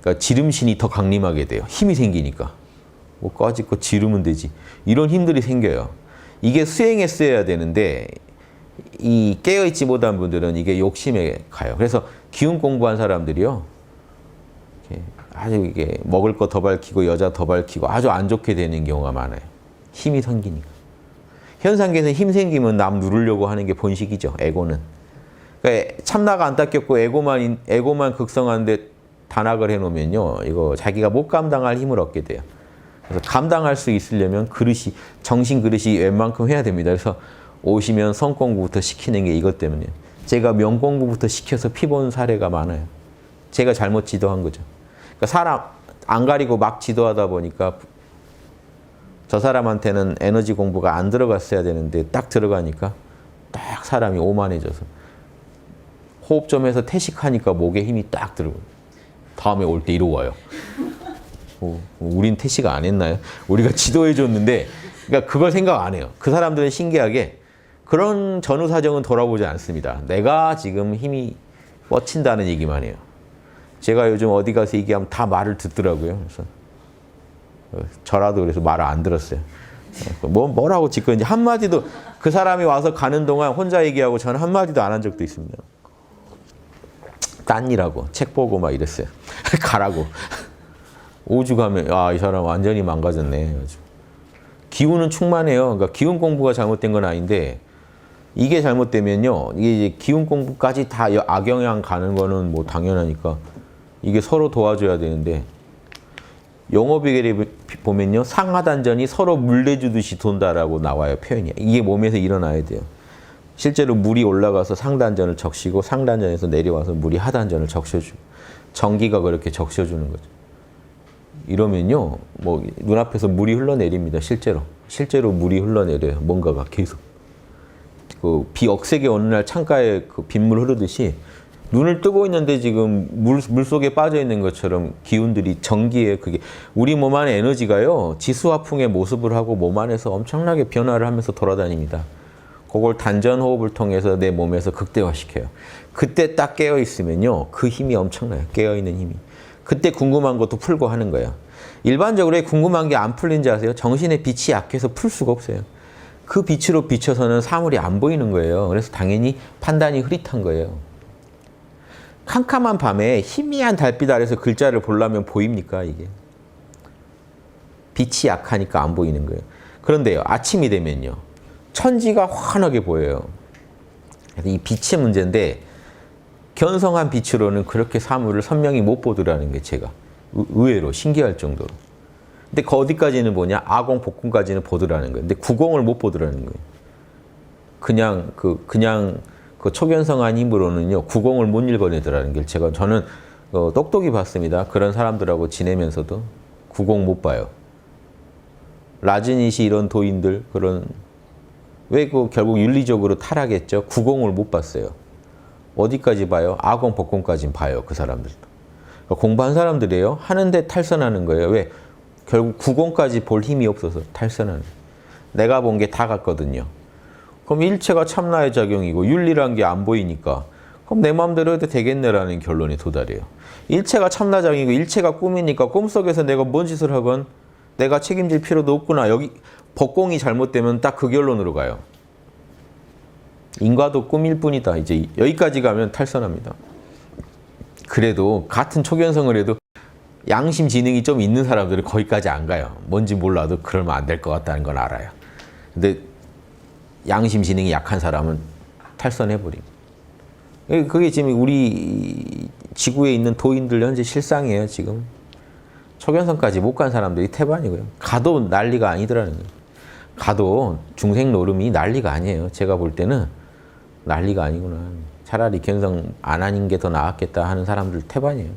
그러니까 지름신이 더 강림하게 돼요. 힘이 생기니까. 뭐 꺼지고 지르면 되지. 이런 힘들이 생겨요. 이게 수행했어야 되는데 이 깨어있지 못한 분들은 이게 욕심에 가요. 그래서 기운 공부한 사람들이요. 아주 이게 먹을 거 더 밝히고 여자 더 밝히고 아주 안 좋게 되는 경우가 많아요. 힘이 생기니까. 현상계에서 힘 생기면 남 누르려고 하는 게 본식이죠. 에고는. 그러니까 참나가 안 닦였고 에고만 극성하는데 단학을 해놓으면요. 이거 자기가 못 감당할 힘을 얻게 돼요. 그래서 감당할 수 있으려면 그릇이, 정신 그릇이 웬만큼 해야 됩니다. 그래서 오시면 성공부부터 시키는 게 이것 때문이에요. 제가 명공부부터 시켜서 피본 사례가 많아요. 제가 잘못 지도한 거죠. 그러니까 사람 안 가리고 막 지도하다 보니까 저 사람한테는 에너지 공부가 안 들어갔어야 되는데 딱 들어가니까 딱 사람이 오만해져서 호흡 좀 해서 태식하니까 목에 힘이 딱 들어가요. 다음에 올 때 이러고 와요. 우린 태식 안 했나요? 우리가 지도해 줬는데, 그러니까 그걸 생각 안 해요. 그 사람들은 신기하게 그런 전후 사정은 돌아보지 않습니다. 내가 지금 힘이 뻗친다는 얘기만 해요. 제가 요즘 어디 가서 얘기하면 다 말을 듣더라고요. 그래서 저라도 그래서 말을 안 들었어요. 뭐라고 짓고 이제 한마디도, 그 사람이 와서 가는 동안 혼자 얘기하고 저는 한마디도 안 한 적도 있습니다. 딴 일하고 책 보고 막 이랬어요. 가라고. 오죽하면 이 사람 완전히 망가졌네. 기운은 충만해요. 그러니까 기운 공부가 잘못된 건 아닌데 이게 잘못되면요. 이게 이제 기운 공부까지 다 악영향 가는 거는 뭐 당연하니까 이게 서로 도와줘야 되는데, 영어비결에 보면요. 상하단전이 서로 물내주듯이 돈다라고 나와요. 표현이. 이게 몸에서 일어나야 돼요. 실제로 물이 올라가서 상단전을 적시고 상단전에서 내려와서 물이 하단전을 적셔주고, 전기가 그렇게 적셔주는 거죠. 이러면요, 뭐 눈앞에서 물이 흘러내립니다. 실제로 물이 흘러내려요. 뭔가가 계속. 그 비 억세게 어느 날 창가에 그 빗물 흐르듯이 눈을 뜨고 있는데 지금 물속에 빠져 있는 것처럼 기운들이 전기에 그게 우리 몸 안에 에너지가요. 지수화풍의 모습을 하고 몸 안에서 엄청나게 변화를 하면서 돌아다닙니다. 그걸 단전 호흡을 통해서 내 몸에서 극대화시켜요. 그때 딱 깨어 있으면요. 그 힘이 엄청나요. 깨어 있는 힘이. 그때 궁금한 것도 풀고 하는 거예요. 일반적으로 궁금한 게 안 풀린지 아세요? 정신의 빛이 약해서 풀 수가 없어요. 그 빛으로 비춰서는 사물이 안 보이는 거예요. 그래서 당연히 판단이 흐릿한 거예요. 캄캄한 밤에 희미한 달빛 아래서 글자를 보려면 보입니까, 이게? 빛이 약하니까 안 보이는 거예요. 그런데요, 아침이 되면요. 천지가 환하게 보여요. 이 빛의 문제인데 견성한 빛으로는 그렇게 사물을 선명히 못 보더라는 게 제가 의외로 신기할 정도로. 근데 그 어디까지는 보냐? 아공, 복공까지는 보더라는 거예요. 근데 구공을 못 보더라는 거예요. 그냥 그 초견성한 힘으로는요, 구공을 못 읽어내더라는 게 저는 똑똑히 봤습니다. 그런 사람들하고 지내면서도 구공 못 봐요. 라즈니시 이런 도인들, 왜 결국 윤리적으로 타락했죠? 구공을 못 봤어요. 어디까지 봐요? 아공, 복공까지는 봐요, 그 사람들도. 그러니까 공부한 사람들이에요. 하는데 탈선하는 거예요. 왜? 결국 구공까지 볼 힘이 없어서 탈선하는 거예요. 내가 본 게 다 같거든요. 그럼 일체가 참나의 작용이고 윤리란 게 안 보이니까 그럼 내 마음대로 해도 되겠네라는 결론에 도달해요. 일체가 참나 작용이고 일체가 꿈이니까 꿈속에서 내가 뭔 짓을 하건 내가 책임질 필요도 없구나. 여기 법공이 잘못되면 딱 그 결론으로 가요. 인과도 꿈일 뿐이다. 이제 여기까지 가면 탈선합니다. 그래도 같은 초견성을 해도 양심 지능이 좀 있는 사람들은 거기까지 안 가요. 뭔지 몰라도 그러면 안 될 것 같다는 건 알아요. 근데 양심 지능이 약한 사람은 탈선해버립니다. 그게 지금 우리 지구에 있는 도인들 현재 실상이에요, 지금. 초견성까지 못 간 사람들이 태반이고요. 가도 난리가 아니더라는 거예요. 가도 중생 노름이 난리가 아니에요. 제가 볼 때는 난리가 아니구나. 차라리 견성 안 하는 게 더 나았겠다 하는 사람들 태반이에요.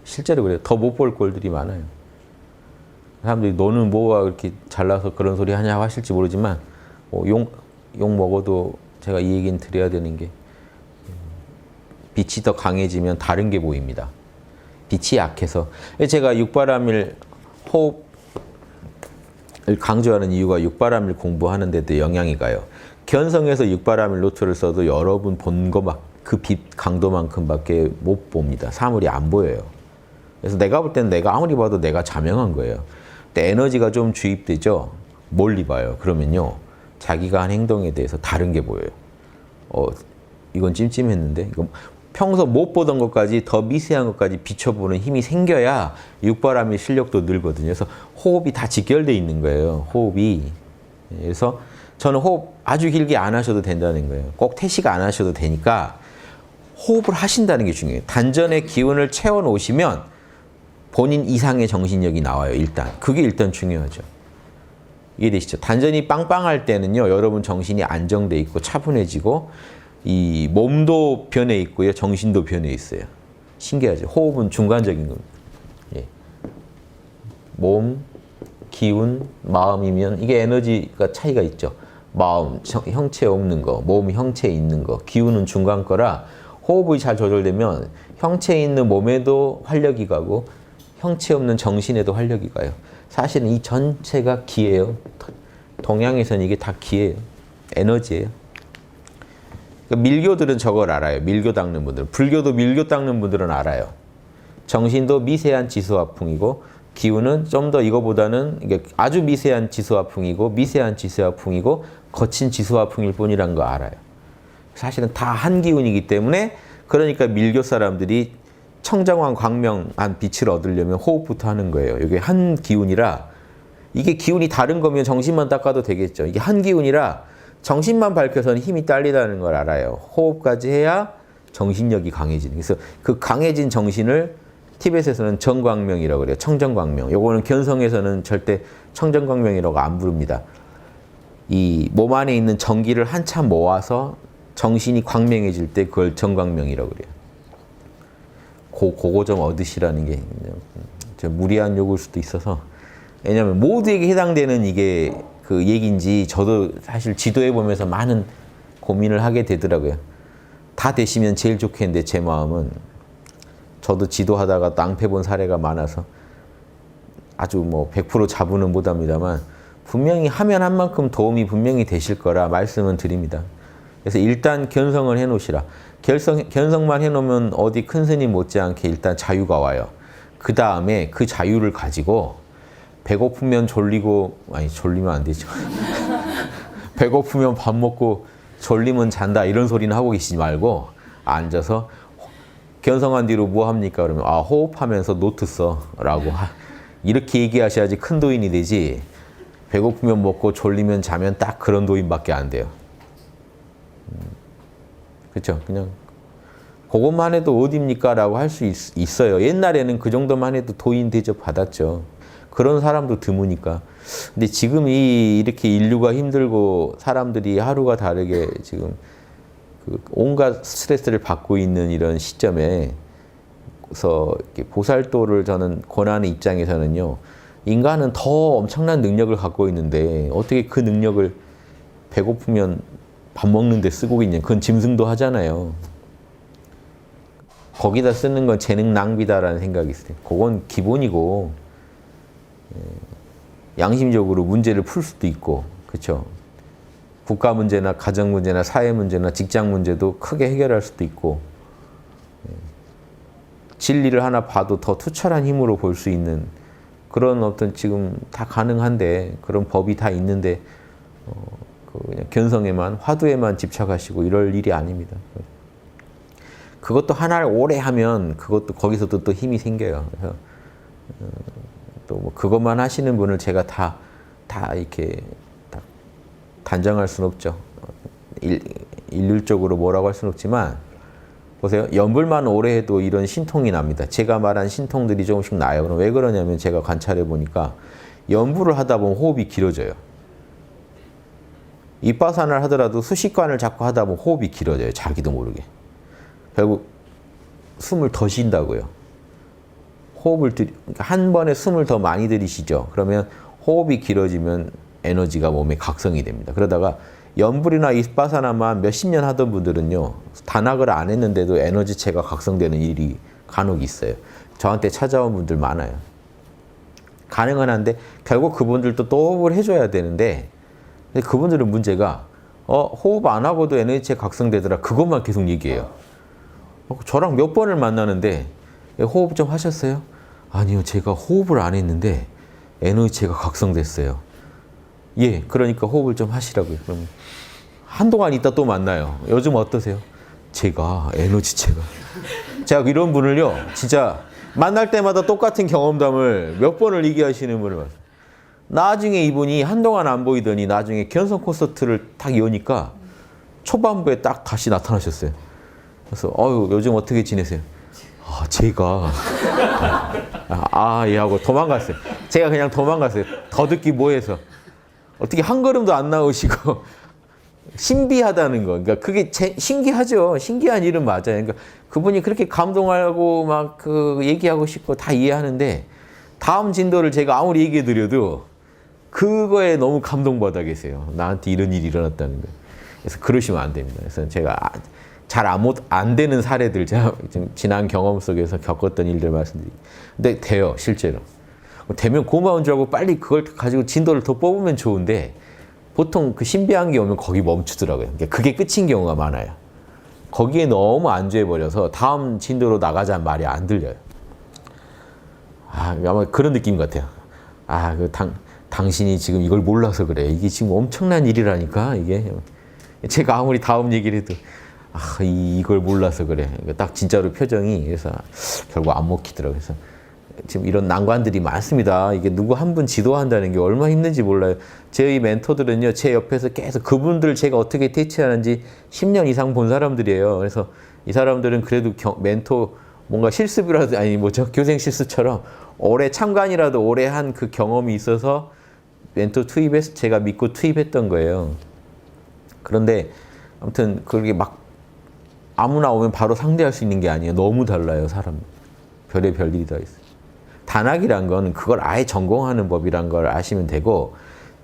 실제로 그래요. 더 못 볼 꼴들이 많아요. 사람들이 너는 뭐가 그렇게 잘나서 그런 소리 하냐고 하실지 모르지만 욕 먹어도 제가 이 얘기는 드려야 되는 게 빛이 더 강해지면 다른 게 보입니다. 빛이 약해서. 제가 육바람일 호흡을 강조하는 이유가 육바람일 공부하는 데도 영향이 가요. 견성에서 육바람일 노트를 써도 여러분 본 거 그 빛 강도만큼밖에 못 봅니다. 사물이 안 보여요. 그래서 내가 볼 때는 내가 아무리 봐도 내가 자명한 거예요. 근데 에너지가 좀 주입되죠. 멀리 봐요. 그러면요. 자기가 한 행동에 대해서 다른 게 보여요. 이건 찜찜했는데 이거 평소 못 보던 것까지 더 미세한 것까지 비춰보는 힘이 생겨야 육바람의 실력도 늘거든요. 그래서 호흡이 다 직결되어 있는 거예요. 호흡이. 그래서 저는 호흡 아주 길게 안 하셔도 된다는 거예요. 꼭 태식 안 하셔도 되니까 호흡을 하신다는 게 중요해요. 단전의 기운을 채워놓으시면 본인 이상의 정신력이 나와요. 일단. 그게 일단 중요하죠. 이해되시죠? 단전이 빵빵할 때는요. 여러분 정신이 안정돼 있고 차분해지고 이 몸도 변해 있고요. 정신도 변해 있어요. 신기하죠? 호흡은 중간적인 겁니다. 예. 몸, 기운, 마음이면 이게 에너지가 차이가 있죠. 마음, 형체 없는 거, 몸 형체 있는 거, 기운은 중간 거라 호흡이 잘 조절되면 형체 있는 몸에도 활력이 가고 형체 없는 정신에도 활력이 가요. 사실은 이 전체가 기예요. 동양에서는 이게 다 기예요. 에너지예요. 그러니까 밀교들은 저걸 알아요. 밀교 닦는 분들. 불교도 밀교 닦는 분들은 알아요. 정신도 미세한 지수화풍이고 기운은 좀 더 이거보다는 이게 아주 미세한 지수화풍이고 미세한 지수화풍이고 거친 지수화풍일 뿐이란 거 알아요. 사실은 다 한 기운이기 때문에 그러니까 밀교 사람들이 청정한 광명한 빛을 얻으려면 호흡부터 하는 거예요. 이게 한 기운이라 이게 기운이 다른 거면 정신만 닦아도 되겠죠. 이게 한 기운이라 정신만 밝혀서는 힘이 딸리다는 걸 알아요. 호흡까지 해야 정신력이 강해지는. 그래서 그 강해진 정신을 티벳에서는 정광명이라고 그래요. 청정광명. 요거는 견성에서는 절대 청정광명이라고 안 부릅니다. 이 몸 안에 있는 전기를 한참 모아서 정신이 광명해질 때 그걸 정광명이라고 그래요. 그거 좀 얻으시라는 게 좀 무리한 요구일 수도 있어서. 왜냐하면 모두에게 해당되는 이게 그 얘기인지 저도 사실 지도해 보면서 많은 고민을 하게 되더라고요. 다 되시면 제일 좋겠는데 제 마음은 저도 지도하다가 낭패 본 사례가 많아서 아주 뭐 100% 자부는 못합니다만 분명히 하면 한 만큼 도움이 분명히 되실 거라 말씀은 드립니다. 그래서 일단 견성을 해놓으시라. 견성만 해놓으면 어디 큰 스님 못지않게 일단 자유가 와요. 그 다음에 그 자유를 가지고 배고프면 졸리고, 아니 졸리면 안 되죠. 배고프면 밥 먹고 졸리면 잔다 이런 소리는 하고 계시지 말고 앉아서 견성한 뒤로 뭐 합니까? 그러면 아 호흡하면서 노트 써 라고 이렇게 얘기하셔야지 큰 도인이 되지. 배고프면 먹고 졸리면 자면 딱 그런 도인밖에 안 돼요. 그렇죠? 그냥 그것만 해도 어딥니까? 라고 할 수 있어요. 옛날에는 그 정도만 해도 도인 대접 받았죠. 그런 사람도 드무니까. 근데 지금 이렇게 인류가 힘들고 사람들이 하루가 다르게 지금 그 온갖 스트레스를 받고 있는 이런 시점에 그래서 보살도를 저는 권하는 입장에서는요. 인간은 더 엄청난 능력을 갖고 있는데 어떻게 그 능력을 배고프면 밥 먹는 데 쓰고 있냐. 그건 짐승도 하잖아요. 거기다 쓰는 건 재능 낭비다라는 생각이 있어요. 그건 기본이고 양심적으로 문제를 풀 수도 있고 그렇죠. 국가 문제나 가정 문제나 사회 문제나 직장 문제도 크게 해결할 수도 있고 진리를 하나 봐도 더 투철한 힘으로 볼 수 있는 그런 어떤 지금 다 가능한데 그런 법이 다 있는데 그냥 견성에만 화두에만 집착하시고 이럴 일이 아닙니다. 그것도 하나를 오래 하면 그것도 거기서도 또 힘이 생겨요. 그래서 또 뭐 그것만 하시는 분을 제가 다 이렇게 다 단정할 수는 없죠. 일률적으로 뭐라고 할 수는 없지만 보세요. 연불만 오래 해도 이런 신통이 납니다. 제가 말한 신통들이 조금씩 나요. 그럼 왜 그러냐면 제가 관찰해 보니까 연불을 하다 보면 호흡이 길어져요. 윗바사나를 하더라도 수식관을 자꾸 하다 보면 호흡이 길어져요. 자기도 모르게. 결국 숨을 더 쉰다고요. 그러니까 한 번에 숨을 더 많이 들이시죠. 그러면 호흡이 길어지면 에너지가 몸에 각성이 됩니다. 그러다가 연불이나 윗바사나만 몇십 년 하던 분들은요. 단학을 안 했는데도 에너지체가 각성되는 일이 간혹 있어요. 저한테 찾아온 분들 많아요. 가능은 한데 결국 그분들도 또 호흡을 해줘야 되는데 근데 그분들은 문제가 호흡 안 하고도 에너지체 각성되더라. 그것만 계속 얘기해요. 저랑 몇 번을 만나는데 호흡 좀 하셨어요? 아니요. 제가 호흡을 안 했는데 에너지체가 각성됐어요. 예, 그러니까 호흡을 좀 하시라고요. 그럼 한동안 있다 또 만나요. 요즘 어떠세요? 제가 에너지체가. 제가 이런 분을요. 진짜 만날 때마다 똑같은 경험담을 몇 번을 얘기하시는 분을 봤어요. 나중에 이분이 한동안 안 보이더니 나중에 견성 콘서트를 딱 여니까 초반부에 딱 다시 나타나셨어요. 그래서 요즘 어떻게 지내세요? 제가 예 하고 도망갔어요. 제가 그냥 도망갔어요. 더 듣기 뭐해서. 어떻게 한 걸음도 안 나오시고 신비하다는 거. 그러니까 그게 신기하죠. 신기한 일은 맞아요. 그러니까 그분이 그렇게 감동하고 막 얘기하고 싶고 다 이해하는데 다음 진도를 제가 아무리 얘기해 드려도 그거에 너무 감동받아 계세요. 나한테 이런 일이 일어났다는 거. 그래서 그러시면 안 됩니다. 그래서 제가 잘 안 되는 사례들, 제가 지난 경험 속에서 겪었던 일들 말씀드리고. 근데 돼요, 실제로. 되면 고마운 줄 알고 빨리 그걸 가지고 진도를 더 뽑으면 좋은데 보통 그 신비한 게 오면 거기 멈추더라고요. 그러니까 그게 끝인 경우가 많아요. 거기에 너무 안주해버려서 다음 진도로 나가자는 말이 안 들려요. 아마 그런 느낌 같아요. 당신이 지금 이걸 몰라서 그래. 이게 지금 엄청난 일이라니까, 이게. 제가 아무리 다음 얘기를 해도, 이걸 몰라서 그래. 딱 진짜로 표정이, 그래서 결국 안 먹히더라고요. 그래서 지금 이런 난관들이 많습니다. 이게 누구 한 분 지도한다는 게 얼마나 힘든지 몰라요. 저희 멘토들은요, 제 옆에서 계속 그분들 제가 어떻게 대처하는지 10년 이상 본 사람들이에요. 그래서 이 사람들은 그래도 멘토 뭔가 실습이라도, 교생 실습처럼 오래 참관이라도 오래 한 그 경험이 있어서 멘토 투입해서 제가 믿고 투입했던 거예요. 그런데 아무튼 그렇게 막 아무나 오면 바로 상대할 수 있는 게 아니에요. 너무 달라요, 사람. 별의 별일이 다 있어요. 단학이란 건 그걸 아예 전공하는 법이란 걸 아시면 되고,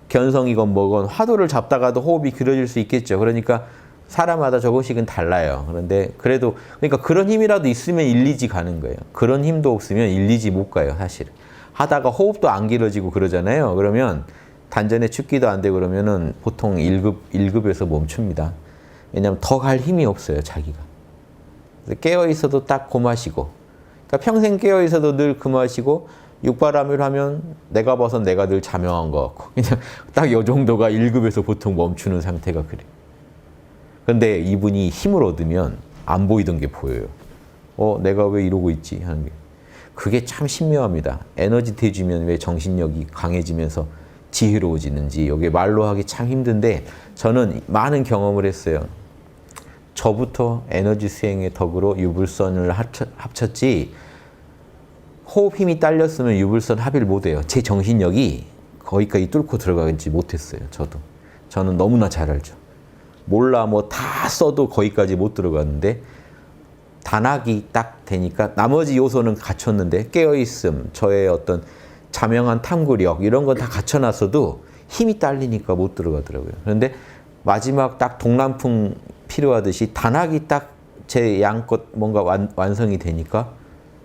견성이건 뭐건 화두를 잡다가도 호흡이 길어질 수 있겠죠. 그러니까 사람마다 조금씩은 달라요. 그런데 그래도 그러니까 그런 힘이라도 있으면 1, 2지 가는 거예요. 그런 힘도 없으면 1, 2지 못 가요, 사실은. 하다가 호흡도 안 길어지고 그러잖아요. 그러면 단전에 축기도 안 되고 그러면은 보통 1급에서 멈춥니다. 왜냐하면 더 갈 힘이 없어요, 자기가. 깨어 있어도 딱 그 맛이고. 그러니까 평생 깨어 있어도 늘 그 맛이고 육바람일 하면 내가 봐선 내가 늘 자명한 것 같고 그냥 딱 이 정도가 1급에서 보통 멈추는 상태가 그래. 근데 이분이 힘을 얻으면 안 보이던 게 보여요. 내가 왜 이러고 있지? 하는 게. 그게 참 신묘합니다. 에너지 대주면 왜 정신력이 강해지면서 지혜로워지는지 이게 말로 하기 참 힘든데 저는 많은 경험을 했어요. 저부터 에너지 수행의 덕으로 유불선을 합쳤지 호흡 힘이 딸렸으면 유불선 합의를 못해요. 제 정신력이 거기까지 뚫고 들어가지 못했어요. 저는 너무나 잘 알죠. 몰라 뭐 다 써도 거기까지 못 들어갔는데 단학이 딱 되니까 나머지 요소는 갖췄는데 깨어있음, 저의 어떤 자명한 탐구력 이런 건 다 갖춰놨어도 힘이 딸리니까 못 들어가더라고요. 그런데 마지막 딱 동남풍 필요하듯이 단학이 딱 제 양껏 뭔가 완성이 되니까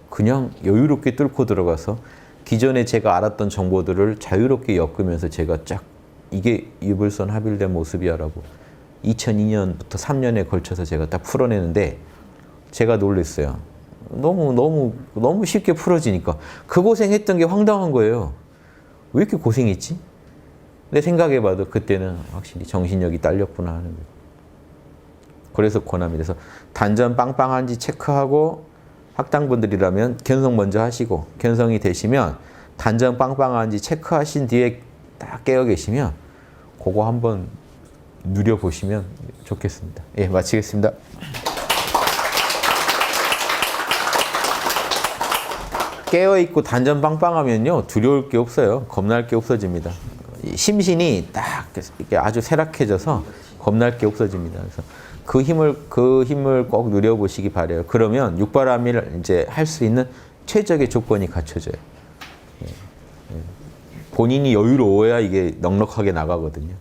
그냥 여유롭게 뚫고 들어가서 기존에 제가 알았던 정보들을 자유롭게 엮으면서 제가 쫙 이게 유불선 합일된 모습이야라고 2002년부터 3년에 걸쳐서 제가 딱 풀어내는데 제가 놀랐어요. 너무 쉽게 풀어지니까 그 고생했던 게 황당한 거예요. 왜 이렇게 고생했지? 근데 생각해봐도 그때는 확실히 정신력이 딸렸구나 하는 거예요. 그래서 권합니다. 그래서 단전 빵빵한지 체크하고 학당분들이라면 견성 먼저 하시고 견성이 되시면 단전 빵빵한지 체크하신 뒤에 딱 깨어 계시면 그거 한번 누려보시면 좋겠습니다. 예, 마치겠습니다. 깨어있고 단전 빵빵하면요 두려울 게 없어요. 겁날 게 없어집니다. 심신이 딱 이렇게 아주 쇠락해져서 겁날 게 없어집니다. 그래서 그 힘을 꼭 누려보시기 바래요. 그러면 육바람일 이제 할 수 있는 최적의 조건이 갖춰져요. 본인이 여유로워야 이게 넉넉하게 나가거든요.